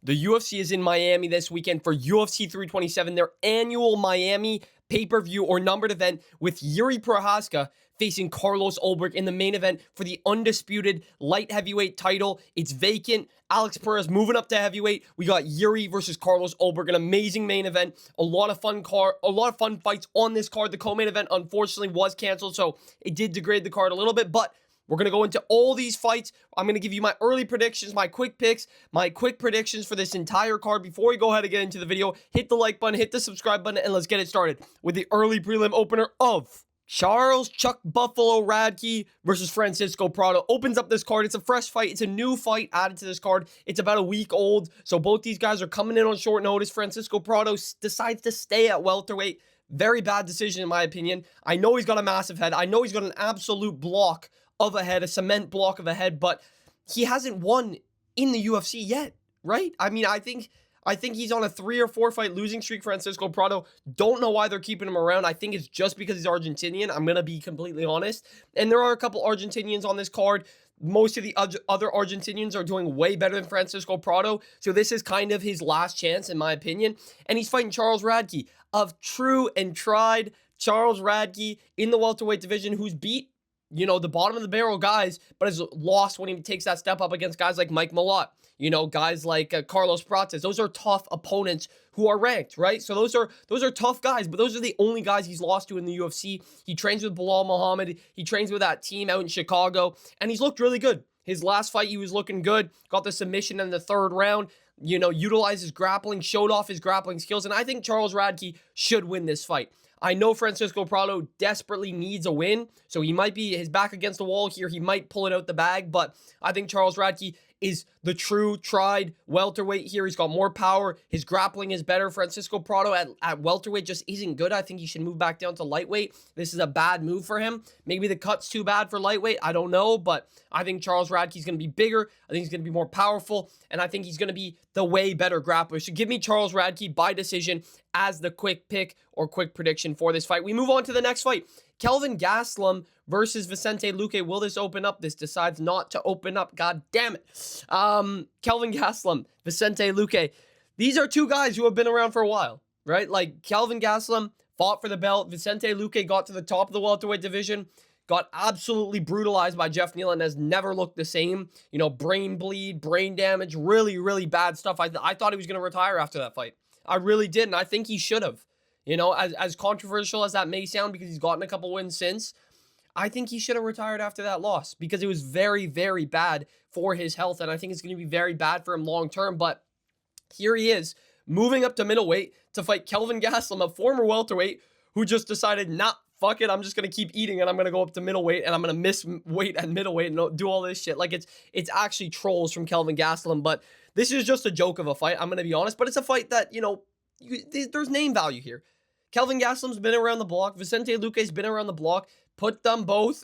The UFC is in Miami this weekend for UFC 327, their annual Miami pay-per-view or numbered event with Jiří Procházka facing Carlos Ulberg in the main event for the undisputed light heavyweight title. It's vacant. Alex Perez moving up to heavyweight. We got Jiří versus Carlos Ulberg, an amazing main event. A lot of fun fights on this card. The co-main event unfortunately was canceled, so it did degrade the card a little bit, but we're going to go into all these fights. I'm going to give you my early predictions, my quick picks, my quick predictions for this entire card. Before we go ahead and get into the video, hit the like button, hit the subscribe button, and let's get it started with the early prelim opener of Charles Chuck Buffalo Radke versus Francisco Prado. Opens up this card. It's a fresh fight. It's a new fight added to this card. It's about a week old, so both these guys are coming in on short notice. Francisco Prado decides to stay at welterweight. Very bad decision in my opinion. I know he's got a massive head. I know he's got an absolute block of a head, a cement block of a head, but he hasn't won in the UFC yet, right? I mean, I think he's on a 3 or 4 fight losing streak, Francisco Prado. Don't know why they're keeping him around. I think it's just because he's Argentinian. I'm going to be completely honest. And there are a couple Argentinians on this card. Most of the other Argentinians are doing way better than Francisco Prado. So this is kind of his last chance, in my opinion. And he's fighting Charles Radke, of true and tried Charles Radke in the welterweight division, who's beat, you know, the bottom of the barrel guys, but has lost when he takes that step up against guys like Mike Malott, you know, guys like Carlos Prates. Those are tough opponents who are ranked, right? So those are tough guys, but those are the only guys he's lost to in the UFC. He trains with Bilal Muhammad. He trains with that team out in Chicago, and he's looked really good. His last fight, he was looking good. Got the submission in the 3rd round. You know, utilized his grappling, showed off his grappling skills, and I think Charles Radke should win this fight. I know Francisco Prado desperately needs a win, so he might be his back against the wall here. He might pull it out the bag, but I think Charles Radke is the true tried welterweight here. He's got more power. His grappling is better. Francisco Prado at welterweight just isn't good. I think he should move back down to lightweight. This is a bad move for him. Maybe the cut's too bad for lightweight. I don't know, but I think Charles Radke's going to be bigger. I think he's going to be more powerful, and I think he's going to be the way better grappler. So give me Charles Radke by decision as the quick pick or quick prediction for this fight. We move on to the next fight. Kelvin Gastelum versus Vicente Luque. Will this open up? This decides not to open up. God damn it. Kelvin Gastelum, Vicente Luque. These are two guys who have been around for a while, right? Like, Kelvin Gastelum fought for the belt. Vicente Luque got to the top of the welterweight division, got absolutely brutalized by Jeff Neal and has never looked the same. You know, brain bleed, brain damage, really, really bad stuff. I thought he was going to retire after that fight. I really did, and I think he should have. You know, as controversial as that may sound, because he's gotten a couple wins since, I think he should have retired after that loss because it was very, very bad for his health, and I think it's going to be very bad for him long term. But here he is, moving up to middleweight to fight Kelvin Gastelum, a former welterweight who just decided, nah, fuck it, I'm just going to keep eating, and I'm going to go up to middleweight, and I'm going to miss weight at middleweight and do all this shit. Like, it's actually trolls from Kelvin Gastelum, but this is just a joke of a fight, I'm going to be honest. But it's a fight that, you know, there's name value here. Kelvin Gastelum's been around the block. Vicente Luque's been around the block. Put them both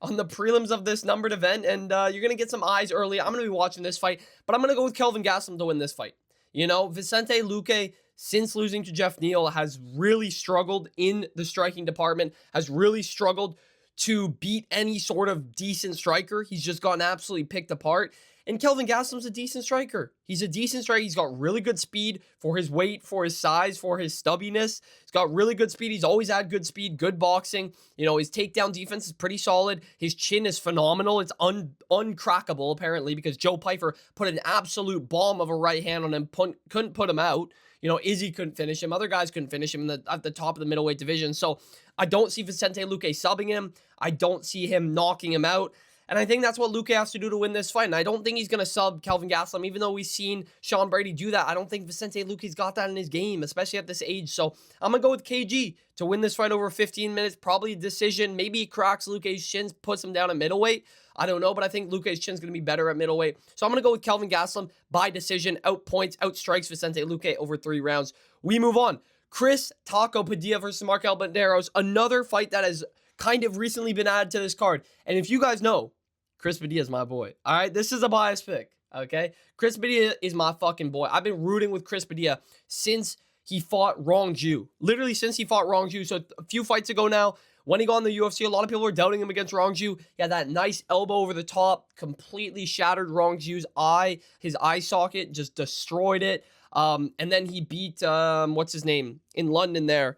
on the prelims of this numbered event, and you're going to get some eyes early. I'm going to be watching this fight, but I'm going to go with Kelvin Gastelum to win this fight. You know, Vicente Luque, since losing to Jeff Neal, has really struggled in the striking department, has really struggled to beat any sort of decent striker. He's just gotten absolutely picked apart. And Kelvin Gastelum's a decent striker. He's a decent striker. He's got really good speed for his weight, for his size, for his stubbiness. He's got really good speed. He's always had good speed, good boxing. You know, his takedown defense is pretty solid. His chin is phenomenal. It's uncrackable, apparently, because Joe Pyfer put an absolute bomb of a right hand on him, couldn't put him out. You know, Izzy couldn't finish him. Other guys couldn't finish him at the top of the middleweight division. So I don't see Vicente Luque subbing him. I don't see him knocking him out. And I think that's what Luque has to do to win this fight. And I don't think he's going to sub Kelvin Gastelum, even though we've seen Sean Brady do that. I don't think Vicente Luque's got that in his game, especially at this age. So I'm going to go with KG to win this fight over 15 minutes, probably a decision. Maybe he cracks Luque's shins, puts him down at middleweight. I don't know, but I think Luque's chin's going to be better at middleweight. So I'm going to go with Kelvin Gastelum by decision, outstrikes Vicente Luque over 3 rounds. We move on. Chris Taco Padilla versus Markel Banderos, another fight that has kind of recently been added to this card. And if you guys know, Chris Padilla is my boy. All right, this is a biased pick, okay? Chris Padilla is my fucking boy. I've been rooting with Chris Padilla since he fought Rong Ju. Literally since he fought Rong Ju. So a few fights ago now, when he got in the UFC, a lot of people were doubting him against Rongju. He had that nice elbow over the top, completely shattered Rongju's eye. His eye socket just destroyed it. And then he beat, what's his name, in London there.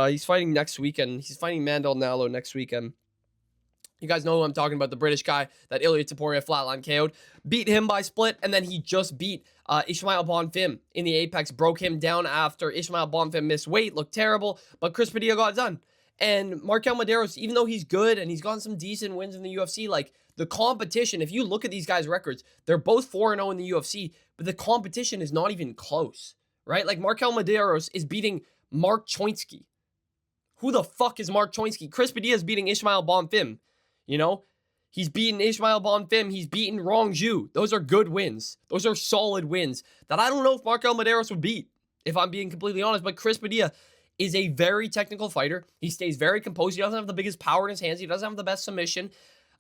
He's fighting next weekend. He's fighting Mandel Nalo next weekend. You guys know who I'm talking about, the British guy that Ilia Topuria flatline KO'd. Beat him by split, and then he just beat Ismail Bonfim in the Apex. Broke him down after Ismail Bonfim missed weight, looked terrible, but Chris Padilla got it done. And Markel Medeiros, even though he's good and he's gotten some decent wins in the UFC, like, the competition, if you look at these guys' records, they're both 4-0 in the UFC, but the competition is not even close, right? Like, Markel Medeiros is beating Mark Choinsky. Who the fuck is Mark Choinsky? Chris Padilla is beating Ismail Bonfim. You know, he's beaten Ismail Bonfim. He's beaten Rongju. Those are good wins. Those are solid wins that I don't know if Markel Medeiros would beat, if I'm being completely honest. But Chris Padilla is a very technical fighter. He stays very composed. He doesn't have the biggest power in his hands. He doesn't have the best submission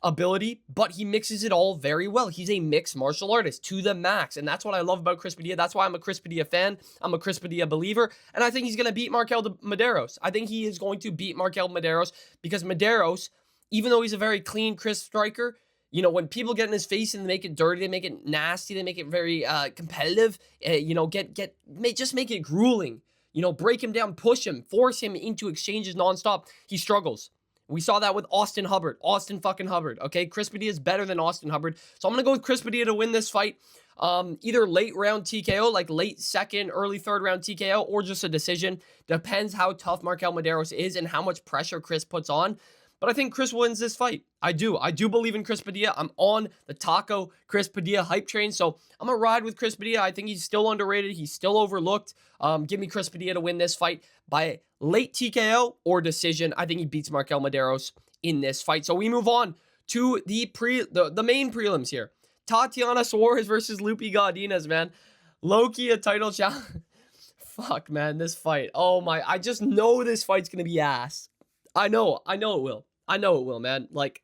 ability, but he mixes it all very well. He's a mixed martial artist to the max, and that's what I love about Chris Padilla. That's why I'm a Chris Padilla fan. I'm a Chris Padilla believer, and I think he's going to beat Markel Medeiros. I think he is going to beat Markel Medeiros because Medeiros, even though he's a very clean, crisp striker, you know, when people get in his face and they make it dirty, they make it nasty, they make it very competitive, you know, just make it grueling, you know, break him down, push him, force him into exchanges nonstop, he struggles. We saw that with Austin fucking Hubbard, okay? Chris Padilla is better than Austin Hubbard, so I'm going to go with Chris Padilla to win this fight. Either late round TKO, like late second, early third round TKO, or just a decision. Depends how tough Markel Medeiros is and how much pressure Chris puts on. But I think Chris wins this fight. I do believe in Chris Padilla. I'm on the Taco Chris Padilla hype train, so I'm going to ride with Chris Padilla. I think he's still underrated. He's still overlooked. Give me Chris Padilla to win this fight by late TKO or decision. I think he beats Markel Medeiros in this fight. So we move on to the main prelims here. Tatiana Suarez versus Lupi Godinez, man. Low-key a title challenge. Fuck, man, this fight. Oh, my. I just know this fight's going to be ass. I know it will. I know it will, man. Like,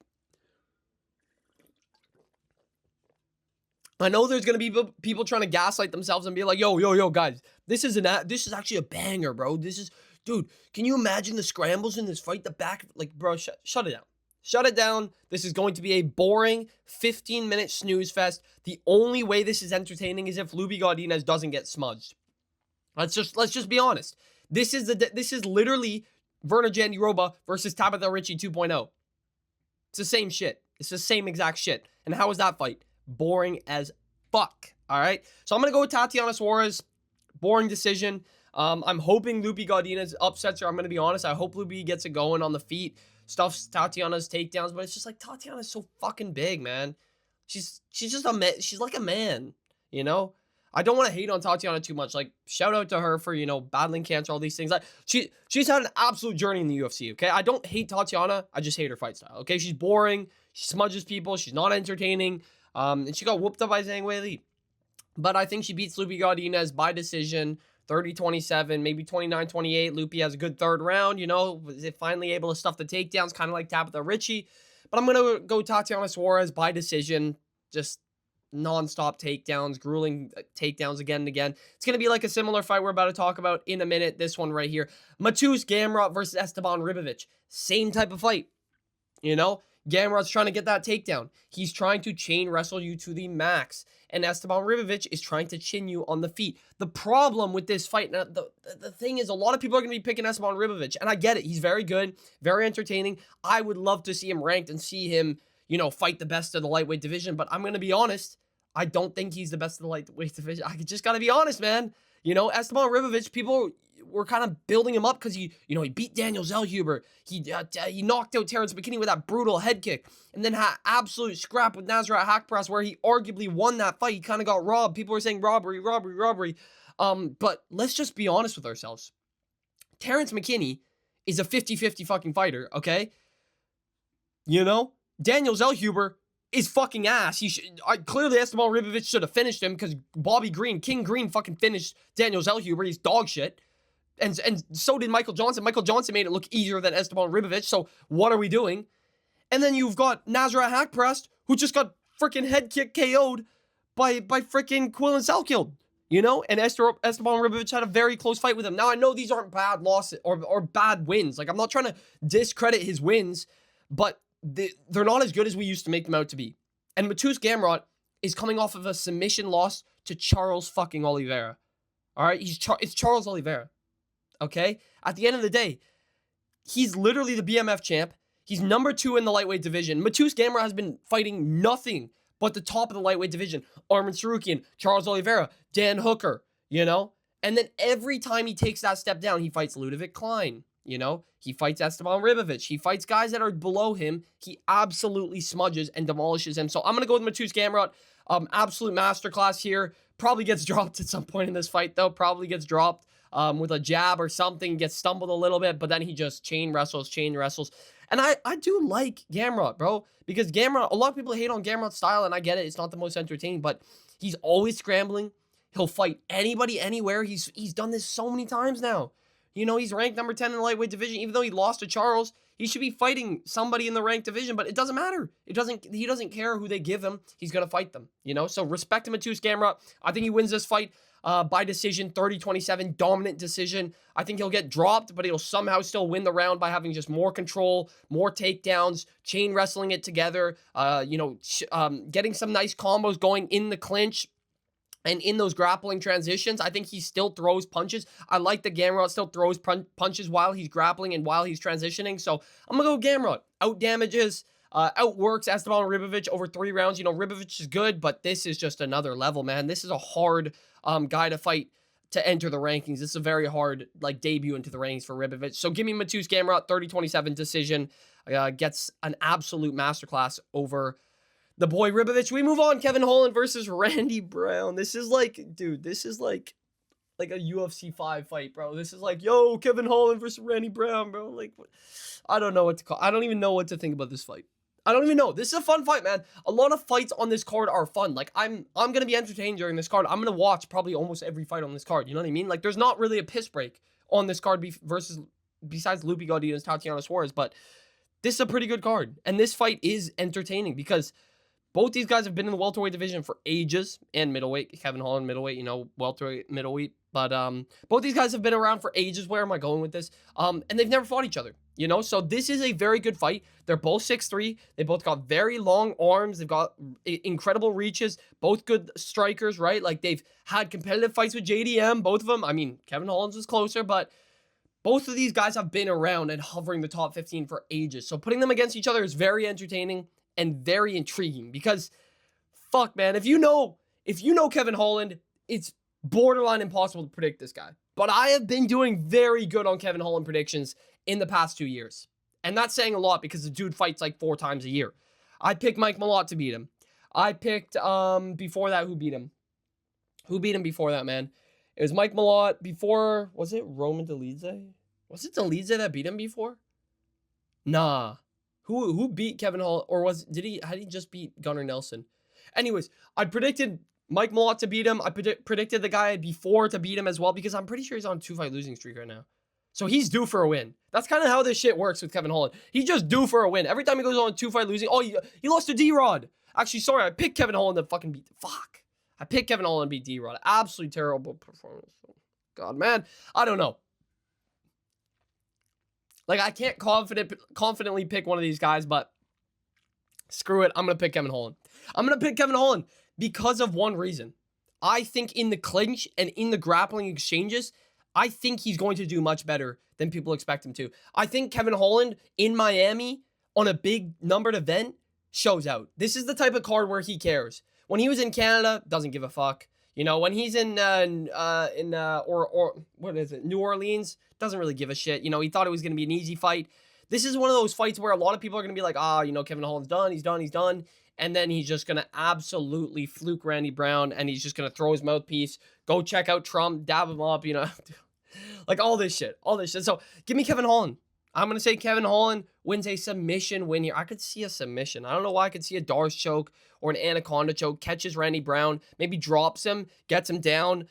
I know there's going to be people trying to gaslight themselves and be like, yo, guys, this is actually a banger, bro. Dude, can you imagine the scrambles in this fight? The back, like, bro, shut it down. Shut it down. This is going to be a boring 15-minute snooze fest. The only way this is entertaining is if Lupi Godinez doesn't get smudged. Let's just be honest. This is literally Verna Jandiroba versus Tabitha Ricci 2.0. It's the same shit. It's the same exact shit. And how was that fight? Boring as fuck. All right? So I'm going to go with Tatiana Suarez. Boring decision. I'm hoping Lupi Godinez upsets her. I'm going to be honest. I hope Lupi gets it going on the feet. Stuffs Tatiana's takedowns. But it's just like Tatiana's so fucking big, man. She's just a man. She's like a man, you know? I don't want to hate on Tatiana too much. Like, shout out to her for, you know, battling cancer, all these things. Like, she's had an absolute journey in the UFC, okay? I don't hate Tatiana. I just hate her fight style, okay? She's boring. She smudges people. She's not entertaining. And she got whooped up by Zhang Weili. But I think she beats Lupi Godinez by decision, 30-27, maybe 29-28. Lupi has a good third round, you know? Was it finally able to stuff the takedowns, kind of like Tabitha Ricci? But I'm going to go Tatiana Suarez by decision. Just non-stop takedowns, grueling takedowns again and again. It's going to be like a similar fight we're about to talk about in a minute. This one right here. Mateusz Gamrot versus Esteban Ribovic. Same type of fight. You know? Gamrot's trying to get that takedown. He's trying to chain wrestle you to the max. And Esteban Ribovic is trying to chin you on the feet. The problem with this fight, now, the thing is, a lot of people are going to be picking Esteban Ribovic. And I get it. He's very good, very entertaining. I would love to see him ranked and see him, you know, fight the best of the lightweight division. But I'm going to be honest. I don't think he's the best of the lightweight division. I just got to be honest, man. You know, Esteban Ribovic, people were kind of building him up because he beat Daniel Zellhuber. He knocked out Terrence McKinney with that brutal head kick. And then had absolute scrap with Nasrat Hakparas where he arguably won that fight. He kind of got robbed. People were saying robbery. But let's just be honest with ourselves. Terrence McKinney is a 50-50 fucking fighter, okay? You know? Daniel Zellhuber is fucking ass. Clearly Esteban Ribovic should have finished him because Bobby Green, King Green fucking finished Daniel Zellhuber. He's dog shit. And so did Michael Johnson. Michael Johnson made it look easier than Esteban Ribovic. So what are we doing? And then you've got Nasrat Hakparas, who just got freaking head kick KO'd by freaking Quillen Salkild. you know? And Esteban Ribovic had a very close fight with him. Now, I know these aren't bad losses or bad wins. Like, I'm not trying to discredit his wins, but they're not as good as we used to make them out to be. And Mateusz Gamrot is coming off of a submission loss to Charles fucking Oliveira. All right? It's Charles Oliveira. Okay? At the end of the day, he's literally the BMF champ. He's number 2 in the lightweight division. Mateusz Gamrot has been fighting nothing but the top of the lightweight division. Arman Tsarukyan, Charles Oliveira, Dan Hooker, you know? And then every time he takes that step down, he fights Ludovic Klein, you know? He fights Esteban Ribovic. He fights guys that are below him. He absolutely smudges and demolishes him. So I'm going to go with Mateusz Gamrot. Absolute masterclass here. Probably gets dropped at some point in this fight, though. Probably gets dropped with a jab or something. Gets stumbled a little bit, but then he just chain wrestles. And I do like Gamrot, bro, because Gamrot, a lot of people hate on Gamrot's style, and I get it. It's not the most entertaining, but he's always scrambling. He'll fight anybody, anywhere. He's done this so many times now. You know, he's ranked number 10 in the lightweight division. Even though he lost to Charles, he should be fighting somebody in the ranked division, but it doesn't matter. He doesn't care who they give him. He's going to fight them, you know? So respect to Mateusz Gamrot. I think he wins this fight by decision, 30-27, dominant decision. I think he'll get dropped, but he'll somehow still win the round by having just more control, more takedowns, chain wrestling it together, getting some nice combos going in the clinch. And in those grappling transitions, I think he still throws punches. I like that Gamrot still throws punches while he's grappling and while he's transitioning. So I'm going to go Gamrot. Out damages, outworks Esteban Ribovic over 3 rounds. You know, Ribovic is good, but this is just another level, man. This is a hard guy to fight to enter the rankings. This is a very hard, debut into the rankings for Ribovic. So give me Mateusz Gamrot, 30-27 decision. Gets an absolute masterclass over the boy Ribovic. We move on. Kevin Holland versus Randy Brown. This is dude, this is like a UFC 5 fight, bro. This is yo, Kevin Holland versus Randy Brown, bro. I don't know what to call. I don't even know what to think about this fight. I don't even know. This is a fun fight, man. A lot of fights on this card are fun. I'm gonna be entertained during this card. I'm gonna watch probably almost every fight on this card. You know what I mean? There's not really a piss break on this card besides Lupi Godinez, Tatiana Suarez, but this is a pretty good card. And this fight is entertaining because both these guys have been in the welterweight division for ages, and middleweight. Kevin Holland, middleweight, welterweight, middleweight. But both these guys have been around for ages. Where am I going with this? And they've never fought each other, you know? So this is a very good fight. They're both 6'3". They both got very long arms. They've got incredible reaches. Both good strikers, right? They've had competitive fights with JDM, both of them. I mean, Kevin Holland's was closer, but both of these guys have been around and hovering the top 15 for ages. So putting them against each other is very entertaining and very intriguing because, fuck, man, if you know Kevin Holland, it's borderline impossible to predict this guy. But I have been doing very good on Kevin Holland predictions in the past 2 years. And that's saying a lot because the dude fights 4 times a year. I picked Mike Malott to beat him. I picked, before that, who beat him? Who beat him before that, man? It was Mike Malott before, was it Roman Dolidze? Was it Dolidze that beat him before? Nah. Who beat Kevin Holland, or had he just beat Gunnar Nelson? Anyways, I predicted Mike Malott to beat him. I predicted the guy before to beat him as well, because I'm pretty sure he's on a 2-fight losing streak right now. So he's due for a win. That's kind of how this shit works with Kevin Holland. He's just due for a win. Every time he goes on a 2-fight losing, oh, he lost to D-Rod. Actually, sorry, I picked Kevin Holland to fucking beat, I picked Kevin Holland to beat D-Rod. Absolutely terrible performance. God, man, I don't know. I can't confidently pick one of these guys, but screw it. I'm going to pick Kevin Holland. I'm going to pick Kevin Holland because of one reason. I think in the clinch and in the grappling exchanges, I think he's going to do much better than people expect him to. I think Kevin Holland in Miami on a big numbered event shows out. This is the type of card where he cares. When he was in Canada, doesn't give a fuck. You know, when he's in New Orleans, doesn't really give a shit. You know, he thought it was going to be an easy fight. This is one of those fights where a lot of people are going to be like, Kevin Holland's done. He's done. And then he's just going to absolutely fluke Randy Brown, and he's just going to throw his mouthpiece, go check out Trump, dab him up, all this shit. So give me Kevin Holland. I'm going to say Kevin Holland wins a submission win here. I could see a submission. I don't know why I could see a Darce choke or an Anaconda choke, catches Randy Brown, maybe drops him, gets him down,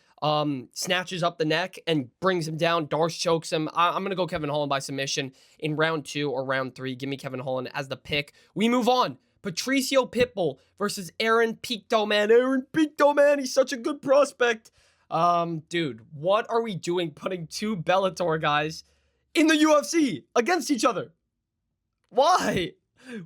snatches up the neck and brings him down. Darce chokes him. I'm going to go Kevin Holland by submission in round 2 or round 3. Give me Kevin Holland as the pick. We move on. Patricio Pitbull versus Aaron Picto, man. Aaron Picto, man. He's such a good prospect. Dude, what are we doing putting two Bellator guys in the UFC against each other? Why?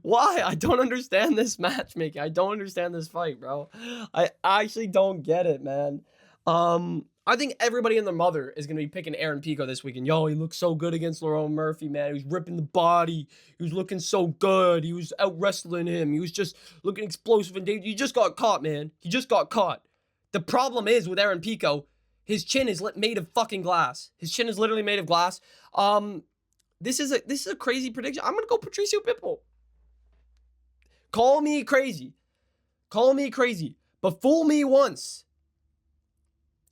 Why? I don't understand this matchmaking. I don't understand this fight, bro. I actually don't get it, man. I think everybody and their mother is going to be picking Aaron Pico this weekend. Yo, he looks so good against Lerone Murphy, man. He was ripping the body. He was looking so good. He was out wrestling him. He was just looking explosive and dangerous. He just got caught, man. He just got caught. The problem is with Aaron Pico, his chin is made of fucking glass. His chin is literally made of glass. This is a crazy prediction. I'm going to go Patricio Pitbull. Call me crazy. Call me crazy. But fool me once.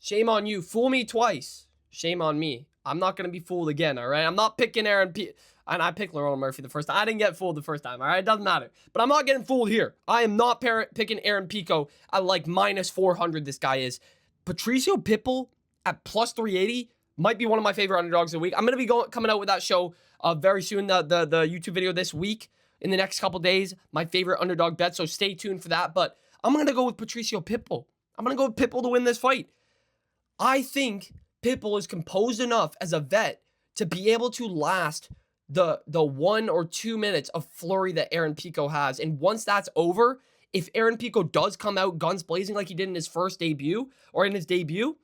Shame on you. Fool me twice. Shame on me. I'm not going to be fooled again, all right? I'm not picking Aaron P. And I picked Lerone Murphy the first time. I didn't get fooled the first time, all right? It doesn't matter. But I'm not getting fooled here. I am not picking Aaron Pico at like minus 400 this guy is. Patricio Pitbull at plus 380 might be one of my favorite underdogs of the week. I'm going to be coming out with that show very soon, the YouTube video this week. In the next couple days, my favorite underdog bet, so stay tuned for that. But I'm going to go with Patricio Pitbull. I'm going to go with Pitbull to win this fight. I think Pitbull is composed enough as a vet to be able to last the 1 or 2 minutes of flurry that Aaron Pico has. And once that's over, if Aaron Pico does come out guns blazing like he did in his first debut or in his debut,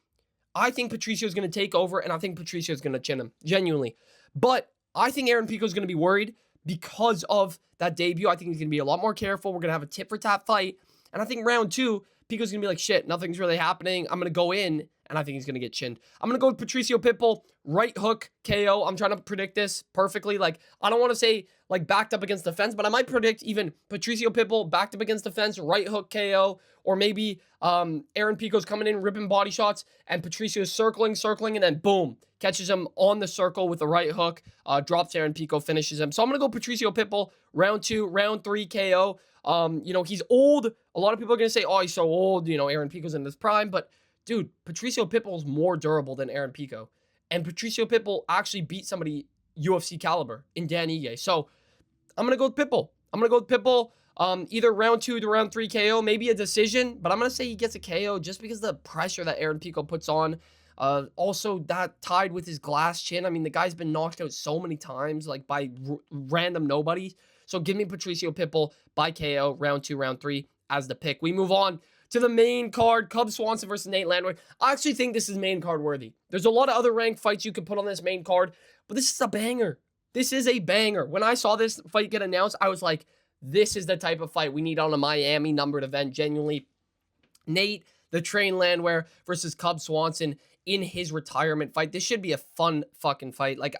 I think Patricio is going to take over, and I think Patricio is going to chin him, genuinely. But I think Aaron Pico is going to be worried because of that debut. I think he's going to be a lot more careful. We're going to have a tit-for-tat fight. And I think round 2, Pico's going to be like, shit, nothing's really happening. I'm going to go in, and I think he's going to get chinned. I'm going to go with Patricio Pitbull, right hook, KO. I'm trying to predict this perfectly. Like, I don't want to say, like, backed up against the fence, but I might predict even Patricio Pitbull backed up against the fence, right hook, KO. Or maybe Aaron Pico's coming in, ripping body shots, and Patricio's circling, and then boom, catches him on the circle with the right hook, drops Aaron Pico, finishes him. So I'm going to go Patricio Pitbull, round 2, round 3 KO. He's old. A lot of people are going to say, oh, he's so old. Aaron Pico's in his prime. But, dude, Patricio Pitbull is more durable than Aaron Pico. And Patricio Pitbull actually beat somebody UFC caliber in Dan Ige. So I'm going to go with Pitbull. Either round 2 to round 3 KO, maybe a decision. But I'm going to say he gets a KO just because of the pressure that Aaron Pico puts on. Also, that tied with his glass chin. I mean, the guy's been knocked out so many times, like by random nobodies. So give me Patricio Pitbull by KO, round 2, round 3 as the pick. We move on to the main card, Cub Swanson versus Nate Landwehr. I actually think this is main card worthy. There's a lot of other ranked fights you could put on this main card, but this is a banger. This is a banger. When I saw this fight get announced, I was like, this is the type of fight we need on a Miami numbered event, genuinely. Nate, the Train Landwehr versus Cub Swanson in his retirement fight. This should be a fun fucking fight. Like,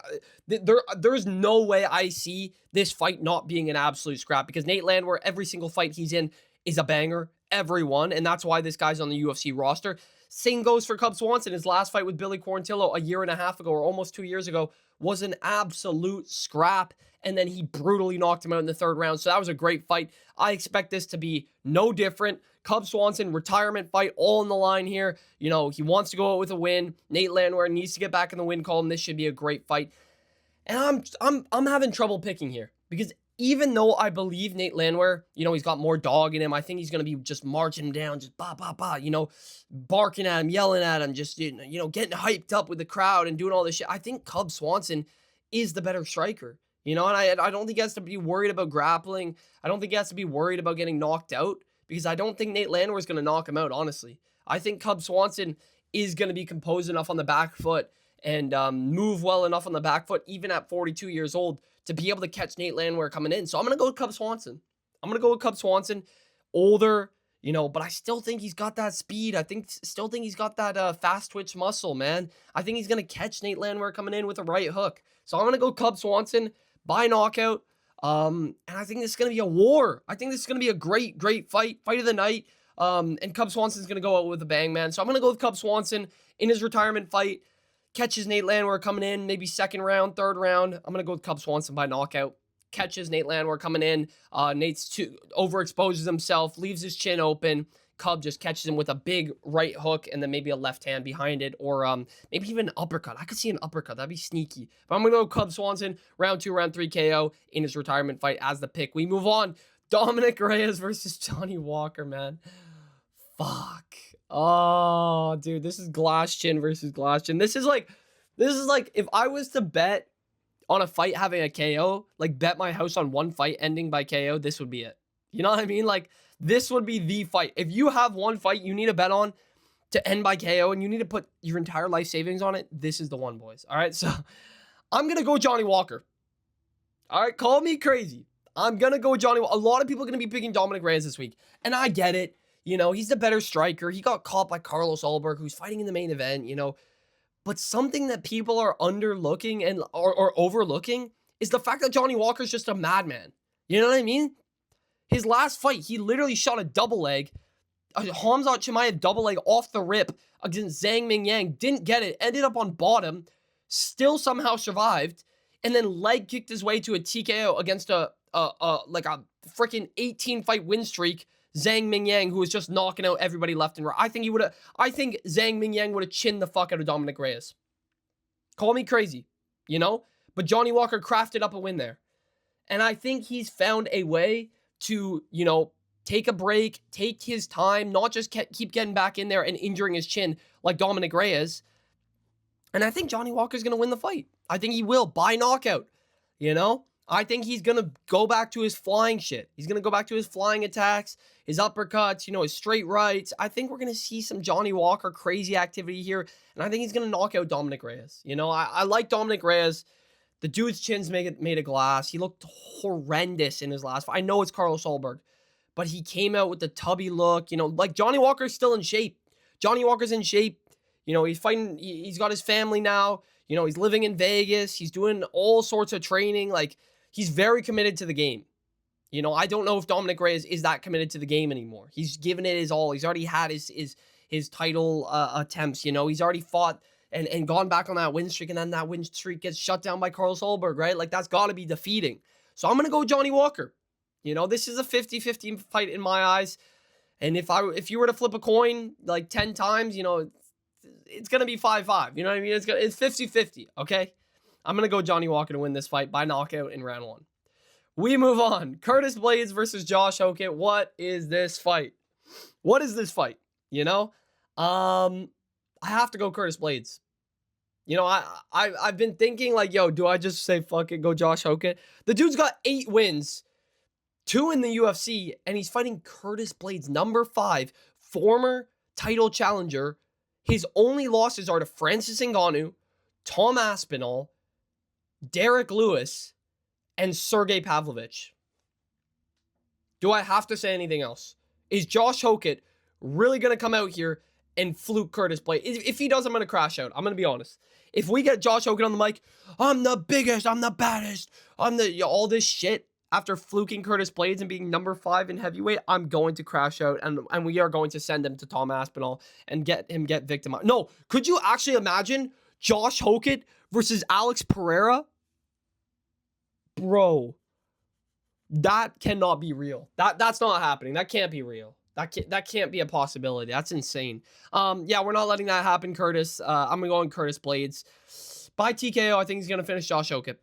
there's no way I see this fight not being an absolute scrap, because Nate Landwehr, every single fight he's in is a banger, every one, and that's why this guy's on the UFC roster. Same goes for Cub Swanson. His last fight with Billy Quarantillo a year and a half ago, or almost 2 years ago, was an absolute scrap, and then he brutally knocked him out in the 3rd round. So that was a great fight. I expect this to be no different. Cub Swanson, retirement fight, all on the line here. He wants to go out with a win. Nate Landwehr needs to get back in the win column. This should be a great fight. And I'm having trouble picking here, because even though I believe Nate Landwehr, he's got more dog in him, I think he's going to be just marching him down, just barking at him, yelling at him, just, getting hyped up with the crowd and doing all this shit. I think Cub Swanson is the better striker, and I don't think he has to be worried about grappling. I don't think he has to be worried about getting knocked out, because I don't think Nate Landwehr is going to knock him out, honestly. I think Cub Swanson is going to be composed enough on the back foot and move well enough on the back foot, even at 42 years old, to be able to catch Nate Landwehr coming in. So I'm going to go with Cub Swanson. Older, but I still think he's got that speed. Still think he's got that fast twitch muscle, man. I think he's going to catch Nate Landwehr coming in with a right hook. So I'm going to go Cub Swanson by knockout. And I think this is going to be a war. I think this is going to be a great, great fight of the night. And Cub Swanson's going to go out with a bang, man. So I'm going to go with Cub Swanson in his retirement fight. Catches Nate Landwehr coming in, maybe 2nd round, 3rd round. I'm going to go with Cub Swanson by knockout. Catches Nate Landwehr coming in. Nate's overexposes himself, leaves his chin open. Cub just catches him with a big right hook and then maybe a left hand behind it, or maybe even an uppercut. I could see an uppercut. That'd be sneaky. But I'm going to go Cub Swanson, round 2, round 3 KO in his retirement fight as the pick. We move on. Dominic Reyes versus Johnny Walker, man. Fuck. Oh, dude, this is glass chin versus glass chin. This is like if I was to bet on a fight having a KO, like bet my house on one fight ending by KO, this would be it. You know what I mean? Like this would be the fight. If you have one fight you need to bet on to end by KO and you need to put your entire life savings on it, this is the one, boys. All right, so I'm going to go Johnny Walker. All right, call me crazy. I'm going to go Johnny Walker. A lot of people are going to be picking Dominic Reyes this week, and I get it. You know, he's the better striker. He got caught by Carlos Ulberg, who's fighting in the main event, you know. But something that people are underlooking and or overlooking is the fact that Johnny Walker's just a madman. You know what I mean? His last fight, he literally shot a double leg, a Khamzat Chimaev double leg off the rip against Zhang Mingyang. Didn't get it. Ended up on bottom. Still somehow survived. And then leg kicked his way to a TKO against a freaking 18-fight win streak. Zhang Mingyang, who was just knocking out everybody left and right. I think Zhang Mingyang would have chinned the fuck out of Dominic Reyes. Call me crazy, you know? But Johnny Walker crafted up a win there. And I think he's found a way to, you know, take a break, take his time, not just keep getting back in there and injuring his chin like Dominic Reyes. And I think Johnny Walker's going to win the fight. I think he will by knockout, you know? I think he's going to go back to his flying shit. He's going to go back to his flying attacks, his uppercuts, you know, his straight rights. I think we're going to see some Johnny Walker crazy activity here. And I think he's going to knock out Dominic Reyes. You know, I like Dominic Reyes. The dude's chin's made of glass. He looked horrendous in his last fight. I know it's Carlos Ulberg, but he came out with the tubby look. You know, like Johnny Walker's still in shape. Johnny Walker's in shape. You know, he's fighting. He's got his family now. You know, he's living in Vegas. He's doing all sorts of training. Like, he's very committed to the game. You know, I don't know if Dominic Reyes is that committed to the game anymore. He's given it his all. He's already had his title attempts. You know, he's already fought and gone back on that win streak, and then that win streak gets shut down by Carlos Ulberg, right? Like, that's got to be defeating. So I'm going to go Johnny Walker. You know, this is a 50-50 fight in my eyes. And if you were to flip a coin like 10 times, you know, it's going to be 5-5. You know what I mean? It's 50-50, okay? I'm going to go Johnny Walker to win this fight by knockout in round 1. We move on. Curtis Blaydes versus Josh Hokett. What is this fight? What is this fight? You know? I have to go Curtis Blaydes. You know, I've been thinking like, yo, do I just say fuck it, go Josh Hokett? The dude's got 8 wins, 2 in the UFC, and he's fighting Curtis Blaydes, number 5, former title challenger. His only losses are to Francis Ngannou, Tom Aspinall, Derek Lewis, and Sergey Pavlovich. Do I have to say anything else? Is Josh Hokett really going to come out here and fluke Curtis Blaydes? If he does, I'm going to crash out. I'm going to be honest. If we get Josh Hokett on the mic, I'm the biggest, I'm the baddest, all this shit after fluking Curtis Blaydes and being number 5 in heavyweight, I'm going to crash out, and we are going to send him to Tom Aspinall and get victimized. No, could you actually imagine Josh Hokett versus Alex Pereira? Bro, that cannot be real. That's not happening. That can't be real. That can't be a possibility. That's insane. Yeah, we're not letting that happen, Curtis. I'm going Curtis Blaydes. By TKO, I think he's going to finish Josh Hokett.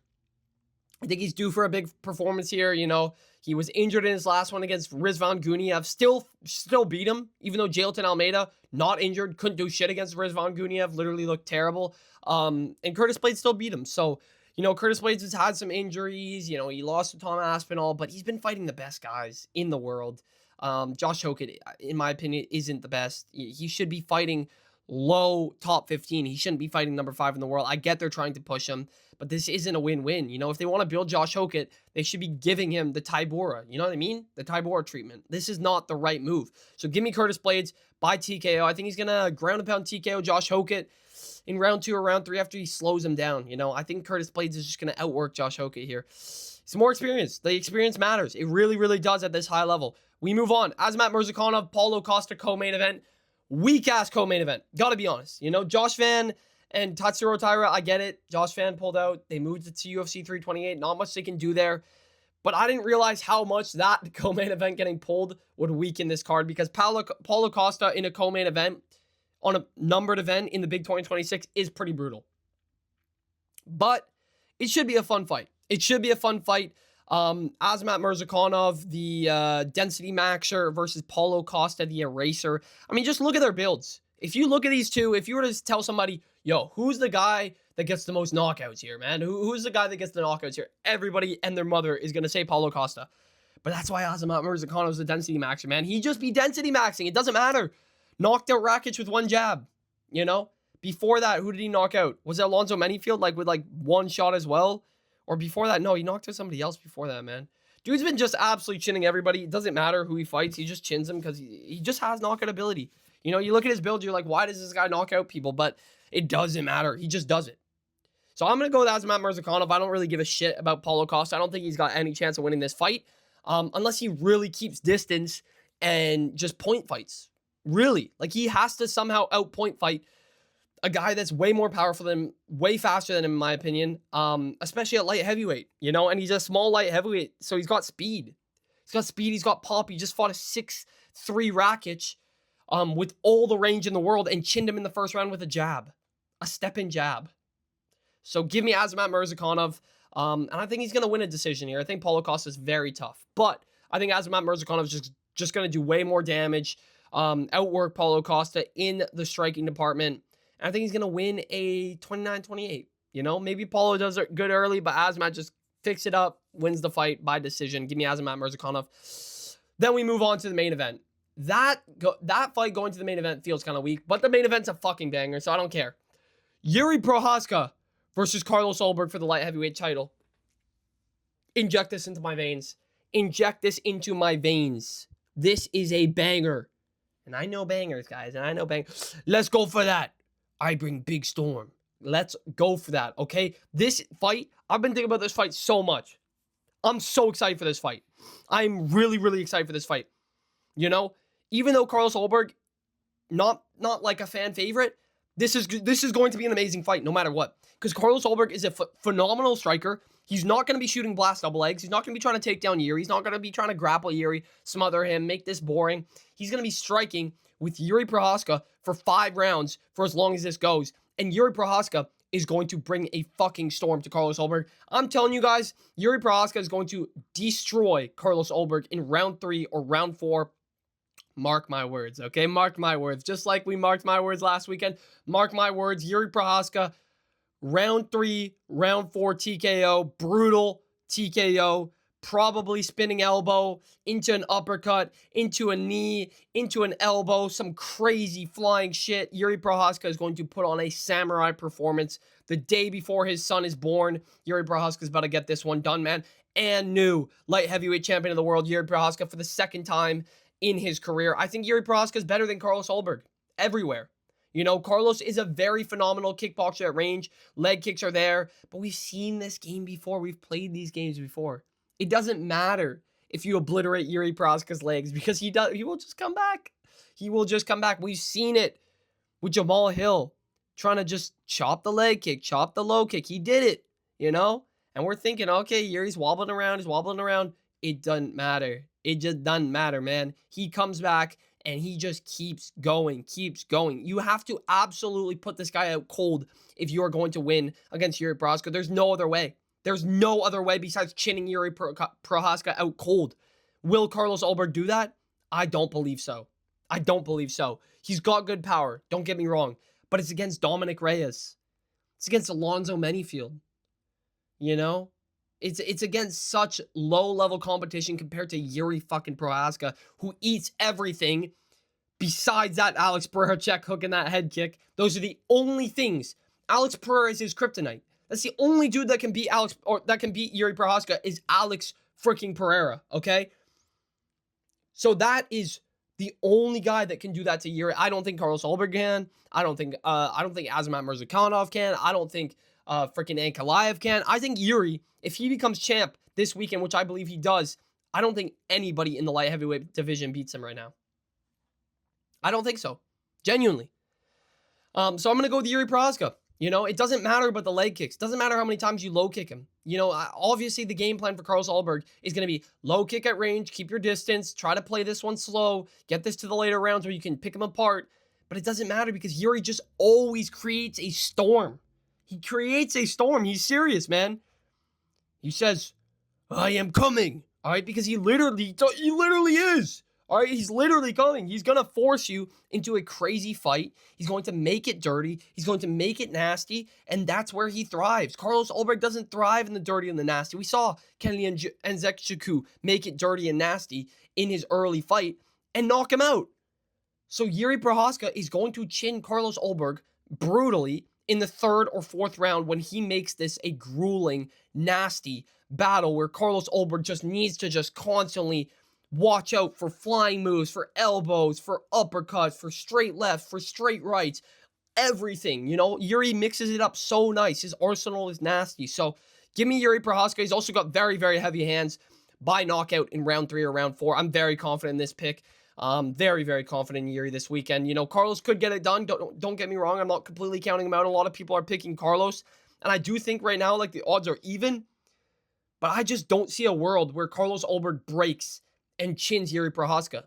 I think he's due for a big performance here. You know, he was injured in his last one against Rizvan Guniev. Still beat him, even though Jailton Almeida, not injured, couldn't do shit against Rizvan Guniev. Literally looked terrible. And Curtis Blaydes still beat him. So, you know, Curtis Blaydes has had some injuries. You know, he lost to Tom Aspinall, but he's been fighting the best guys in the world. Josh Hokett, in my opinion, isn't the best. He should be fighting low top 15. He shouldn't be fighting number 5 in the world. I get they're trying to push him, but this isn't a win-win. You know, if they want to build Josh Hokett, they should be giving him the Tybura. You know what I mean? The Tybura treatment. This is not the right move. So give me Curtis Blaydes by TKO. I think he's going to ground and pound TKO Josh Hokett in round 2 or round 3 after he slows him down. You know, I think Curtis Blaydes is just going to outwork Josh Hokett here. Some more experience. The experience matters. It really, really does at this high level. We move on. Azamat Murzakanov, Paulo Costa co-main event. Weak-ass co-main event. Gotta be honest. You know, Josh Van and Tatsuro Taira, I get it. Josh Van pulled out. They moved it to UFC 328. Not much they can do there. But I didn't realize how much that co-main event getting pulled would weaken this card, because Paulo Costa in a co-main event on a numbered event in the Big 2026 is pretty brutal. But it should be a fun fight. It should be a fun fight. Azamat Mirzakhanov, the density maxer versus Paulo Costa, the eraser. I mean, just look at their builds. If you look at these two, if you were to tell somebody, yo, who's the guy that gets the most knockouts here, man? Who's the guy that gets the knockouts here? Everybody and their mother is going to say Paulo Costa. But that's why Azamat Mirzakhanov is the density maxer, man. He just be density maxing. It doesn't matter. Knocked out Rakic with one jab, you know? Before that, who did he knock out? Was it Alonzo Menifield, like, with, like, one shot as well? Or before that? No, he knocked out somebody else before that, man. Dude's been just absolutely chinning everybody. It doesn't matter who he fights. He just chins them because he just has knockout ability. You know, you look at his build, you're like, why does this guy knock out people? But it doesn't matter. He just does it. So I'm going to go with Azamat Mirzakhanov. I don't really give a shit about Paulo Costa. I don't think he's got any chance of winning this fight. Unless he really keeps distance and just point fights. Really. Like, he has to somehow out-point fight a guy that's way more powerful than him, way faster than him, in my opinion, especially at light heavyweight, you know? And he's a small light heavyweight, so he's got speed. He's got speed, he's got pop. He just fought a 6'3" Rakic with all the range in the world and chinned him in the first round with a jab. A step-in jab. So give me Azamat Mirzakhanov. And I think he's going to win a decision here. I think Paulo Costa is very tough. But I think Azamat Mirzakhanov is just going to do way more damage, outwork Paulo Costa in the striking department. And I think he's going to win a 29-28. You know, maybe Paulo does it good early, but Azamat just picks it up, wins the fight by decision. Give me Azamat Mirzakhanov. Then we move on to the main event. That fight going to the main event feels kind of weak, but the main event's a fucking banger, so I don't care. Jiří Procházka versus Carlos Ulberg for the light heavyweight title. Inject this into my veins. Inject this into my veins. This is a banger. And I know bangers, guys, and I know bangers. Let's go for that. I bring Big Storm. Let's go for that, okay? This fight, I've been thinking about this fight so much. I'm so excited for this fight. I'm really, really excited for this fight. You know, even though Carlos Ulberg, not like a fan favorite, this is going to be an amazing fight no matter what. Because Carlos Ulberg is a phenomenal striker. He's not going to be shooting blast double legs. He's not going to be trying to take down Jiří. He's not going to be trying to grapple Jiří, smother him, make this boring. He's going to be striking with Jiří Procházka for 5 rounds for as long as this goes. And Jiří Procházka is going to bring a fucking storm to Carlos Ulberg. I'm telling you guys, Jiří Procházka is going to destroy Carlos Ulberg in round 3 or round 4. Mark my words, okay? Mark my words. Just like we marked my words last weekend. Mark my words. Jiří Procházka, round 3, round 4 TKO. Brutal TKO. Probably spinning elbow into an uppercut, into a knee, into an elbow. Some crazy flying shit. Jiří Procházka is going to put on a samurai performance the day before his son is born. Jiří Procházka is about to get this one done, man. And new light heavyweight champion of the world, Jiří Procházka, for the second time in his career. I think Jiří Procházka is better than Carlos Ulberg everywhere. You know, Carlos is a very phenomenal kickboxer at range. Leg kicks are there, but we've seen this game before. We've played these games before. It doesn't matter if you obliterate Jiří Procházka's legs because he will just come back. He will just come back. We've seen it with Jamal Hill trying to just chop the leg kick, chop the low kick. He did it, you know? And we're thinking, okay, Yuri's wobbling around. He's wobbling around. It doesn't matter. It just doesn't matter, man. He comes back and he just keeps going, keeps going. You have to absolutely put this guy out cold if you are going to win against Jiří Procházka. There's no other way. There's no other way besides chinning Jiří Procházka out cold. Will Carlos Ulberg do that? I don't believe so. I don't believe so. He's got good power. Don't get me wrong. But it's against Dominic Reyes. It's against Alonzo Menifield. You know? It's against such low-level competition compared to Jiří fucking Procházka, who eats everything besides that Alex Pereira check hook and that head kick. Those are the only things. Alex Pereira is his kryptonite. That's the only dude that can beat Jiří Procházka is Alex freaking Pereira, okay? So that is the only guy that can do that to Jiří. I don't think Carlos Ulberg can. I don't think Azamat Mirzakhanov can. I don't think freaking Ankalaev can. I think Jiří, if he becomes champ this weekend, which I believe he does, I don't think anybody in the light heavyweight division beats him right now. I don't think so. Genuinely. So I'm going to go with Jiří Procházka. You know, it doesn't matter about the leg kicks. It doesn't matter how many times you low kick him. You know, obviously the game plan for Carlos Ulberg is going to be low kick at range, keep your distance, try to play this one slow, get this to the later rounds where you can pick him apart. But it doesn't matter because Jiří just always creates a storm. He creates a storm. He's serious, man. He says, I am coming. All right, because he literally is. All right, he's literally coming. He's going to force you into a crazy fight. He's going to make it dirty. He's going to make it nasty, and that's where he thrives. Carlos Ulberg doesn't thrive in the dirty and the nasty. We saw Kenny Nzechukwu make it dirty and nasty in his early fight and knock him out. So Jiří Procházka is going to chin Carlos Ulberg brutally in the 3rd or 4th round when he makes this a grueling, nasty battle where Carlos Ulberg just needs to just constantly watch out for flying moves, for elbows, for uppercuts, for straight lefts, for straight rights, everything. You know, Jiří mixes it up so nice. His arsenal is nasty. So give me Jiří Procházka. He's also got very, very heavy hands by knockout in round 3 or round 4. I'm very confident in this pick. Very, very confident in Jiří this weekend. You know, Carlos could get it done. Don't get me wrong. I'm not completely counting him out. A lot of people are picking Carlos. And I do think right now, like, the odds are even. But I just don't see a world where Carlos Ulberg breaks and chins Jiří Procházka.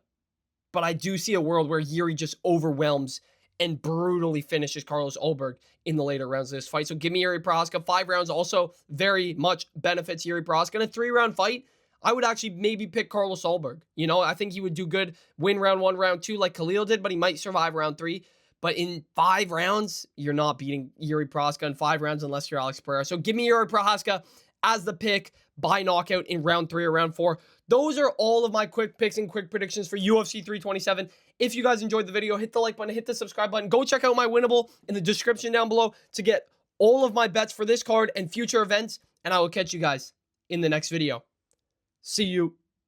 But I do see a world where Jiří just overwhelms and brutally finishes Carlos Ulberg in the later rounds of this fight. So give me Jiří Procházka. 5 rounds also very much benefits Jiří Procházka. In a 3-round fight, I would actually maybe pick Carlos Ulberg. You know, I think he would do good, win round 1, round 2 like Khalil did, but he might survive round 3. But in 5 rounds, you're not beating Jiří Procházka in 5 rounds unless you're Alex Pereira. So give me Jiří Procházka as the pick by knockout in round 3 or round 4. Those are all of my quick picks and quick predictions for UFC 327. If you guys enjoyed the video, hit the like button, hit the subscribe button. Go check out my winnable in the description down below to get all of my bets for this card and future events. And I will catch you guys in the next video. See you.